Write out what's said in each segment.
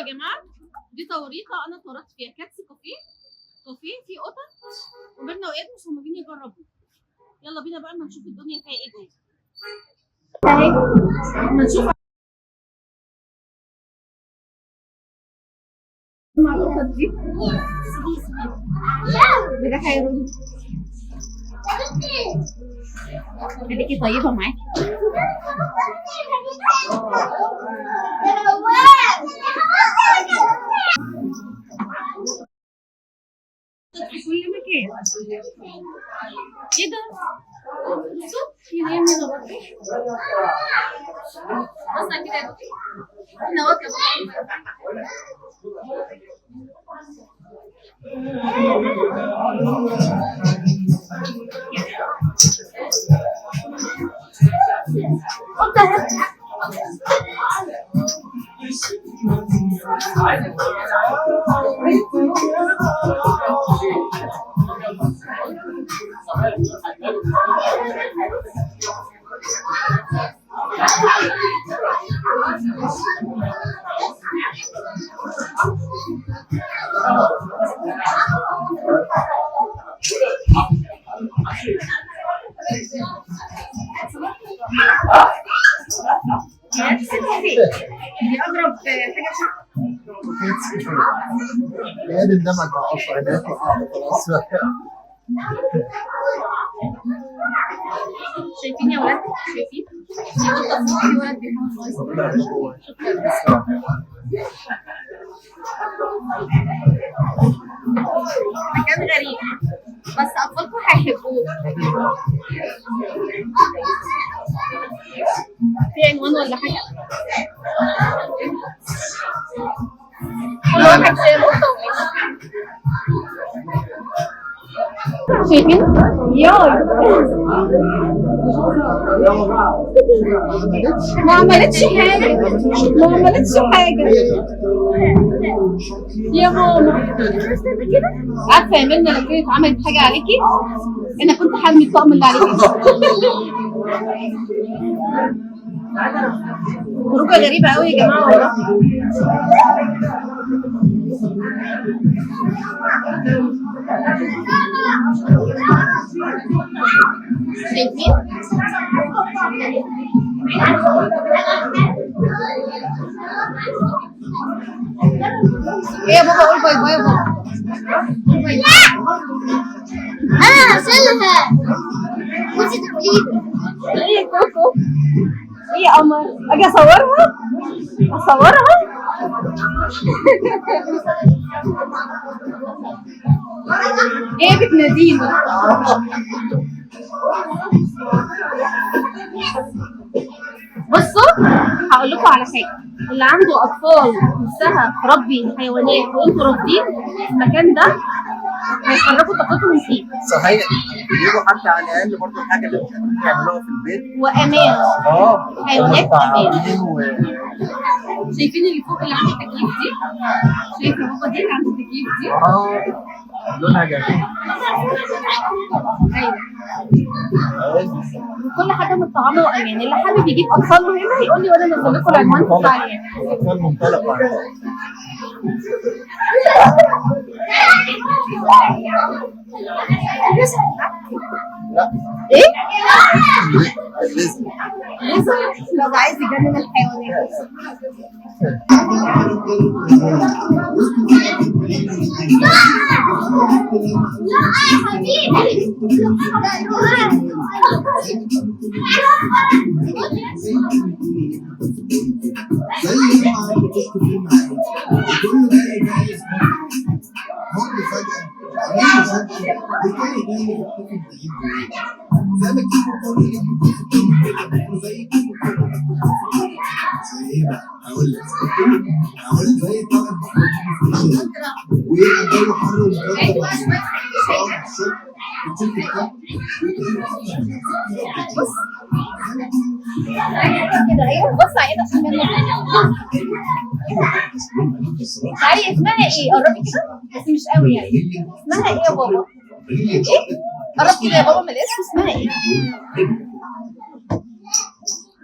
يا جماعه دي توريطه انا اتورطت فيها. كاتس كافيه فيه قطط وبرنا وقعد مش هم جايين يجربوا. يلا بينا بقى اما نشوف الدنيا فيها ايه جوه. اهي اما نشوف مع القطط دي بدا هيرد. خليكي طيبه معاكي. في كل مكان. ايه ده؟ بصوا في نايم هنا برضه. بص كده يا بنتي احنا واقفه دي اغرب حاجه هي دي اندمج مع الصعيدات خلاص. شايفين يا ولاد؟ شايفين؟ في ولد بيحاول مكان غريب بس اطفالكم هيحبوه. في عنوان ولا حاجه؟ كل واحد شايل قطه وماشي. شايفين؟ ما عملتش حاجة يا ماما. عارفة يا منى لو كانت عملت حاجة عليكي أنا كنت حامل الطقم اللي عليكي. خروجة غريبة أوي يا جماعة والله. شايفين؟ ايه يا بابا قول باي باي يا بابا. باي باي. انا هرسلها وانت تقولي ايه يا كوكو؟ ايه يا قمر؟ اجي اصورها؟ ايه بتناديني؟ بصوا هقول لكم على حاجه. اللي عنده اطفال نفسها تربي حيوانات وانتوا رافضين المكان ده هيخرجوا طاقتهم فيه. صحيح بيجيبوا حتى على الاقل برضه الحاجه اللي مش قادرين يعملوها في البيت. وامان. حيوانات امان. شايفين اللي فوق اللي عند التكييف دي؟ شايفه بابا دي اللي عند التكييف دي؟ لونها جميل. ايوه كل حاجه متطعمه وامان. اللي حابب يجيب اطفاله هنا يقول لي وانا انزل لكم العنوان بتاعي. اطفال منطلقه. لا ايه؟ لازم لو عايز يجنن الحيوانات. هقول لك زي طاقة ويبقى الجو حر بص كده ايوه بص على ايدك شمال. تعالي اسمها ايه؟ قربي كده بس مش قوي يعني. اسمها ايه يا بابا؟ ايه؟ قرب كده يا بابا من الاسم. اسمها ايه؟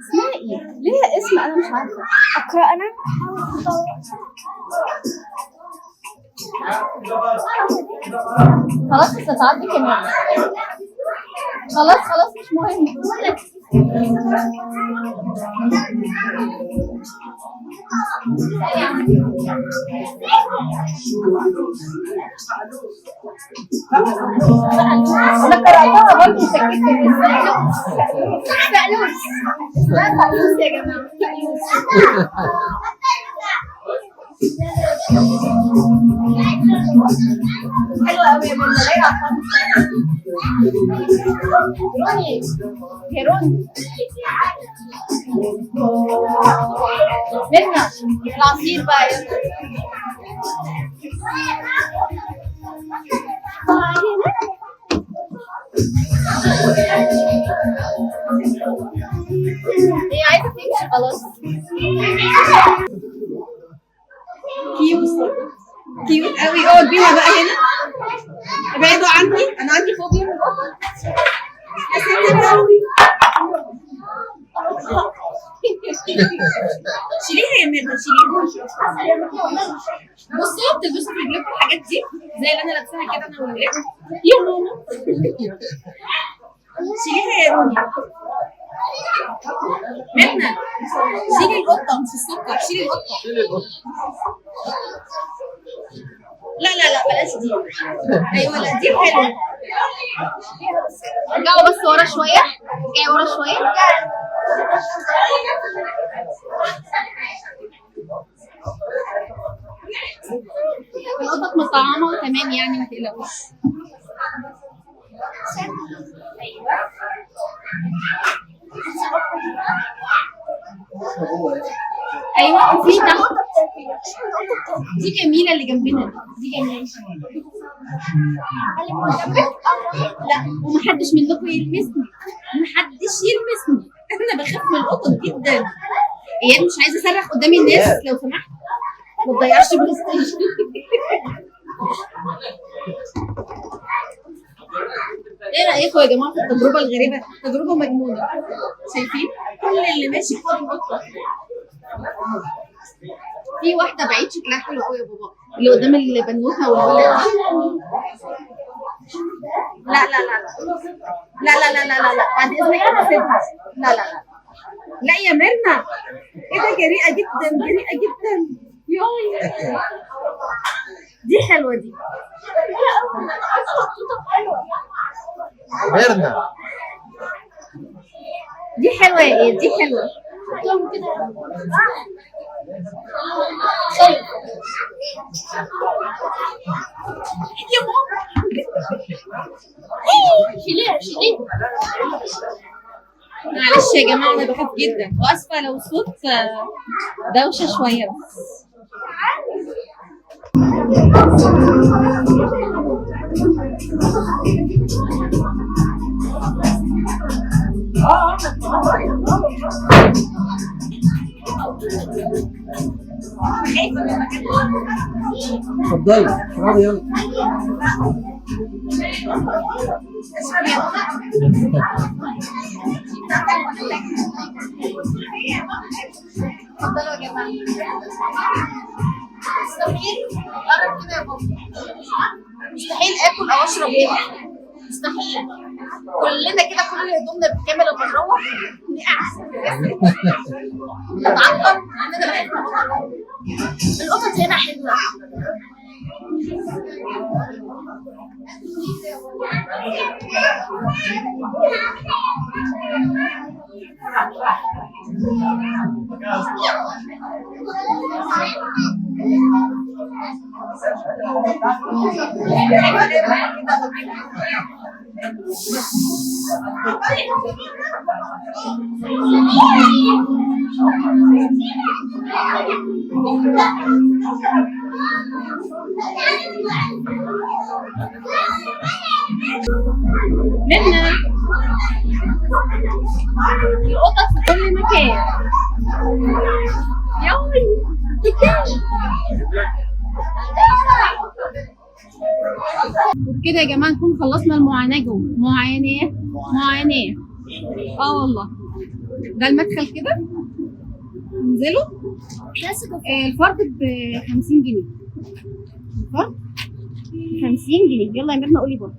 اسمها ايه؟ ليها اسم انا مش عارفه. اقرا انا خلاص بس هتعدي كمان. خلاص مش مهم. انا قرأتها برضه وسكت فانوس. لا فانوس يا جماعة، فانوس. حلوة أوي يا منى، لايقة على روني. يا روني منى العصير بقى يلا. هي عايزة تمشي خلاص. كيوت قوي. اقعد بيها بقى هنا. ابعدوا عني، انا عندي فوبيا من القطط. يا ستي قوي. شيليها يا ميرنا، شيليها. بصوا بتلبسوا في رجلكم الحاجات دي زي اللي انا لابساها كده انا والولاد. يا ماما شيليها يا روني. ميرنا شيلي القطة مش السكر، شيلي القطة. لا بلاش دي. ايوه لا دي حلوه. ارجعوا بس ورا شويه، ارجعي ورا شويه. القطط مطعمه تمام يعني، ما تقلقوش. ايوه في تحت دي جميله اللي جنبنا دي جميله. لا ومحدش منكم يلمسني، محدش يلمسني. انا بخاف من القطط جدا. اياد مش عايزه اصرخ قدام الناس لو سمحت، ما تضيعش بلاي ستيشن. ايه رايكم يا جماعه في التجربه الغريبه؟ تجربه مجنونه. شايفين كل اللي ماشي فوق القطه. في واحده بعيد شكلها حلو قوي يا بابا، اللي قدام البنوته والولد. لا لا لا لا لا لا لا لا لا بعد اذنك انا سيبها. لا لا لا لا يا ميرنا، ايه ده؟ جريئه جدا جريئه جدا. ياي دي حلوه دي. ميرنا دي حلوه يا ايه، دي حلوه. يا ماما شيليها. معلش يا جماعه انا بخاف جدا، واسفه لو صوت دوشه شويه بس. اتفضلي اتفضلي يلا. اتفضلوا يا جماعه. مستحيل قرب كده يا بابا، مستحيل اكل او اشرب هنا، مستحيل. كلنا كده كل هدومنا بالكامل لما نروح نتعقم اننا بنحب القطط. هنا حلوه. منا القطط في كل مكان. يوي وبكده يا جماعه نكون خلصنا المعاناه جوه. معاناه والله. ده المدخل كده، انزلوا. الفرد ب 50 جنيه. الفرد 50 50 جنيه. يلا يا ميرنا قولي برضه.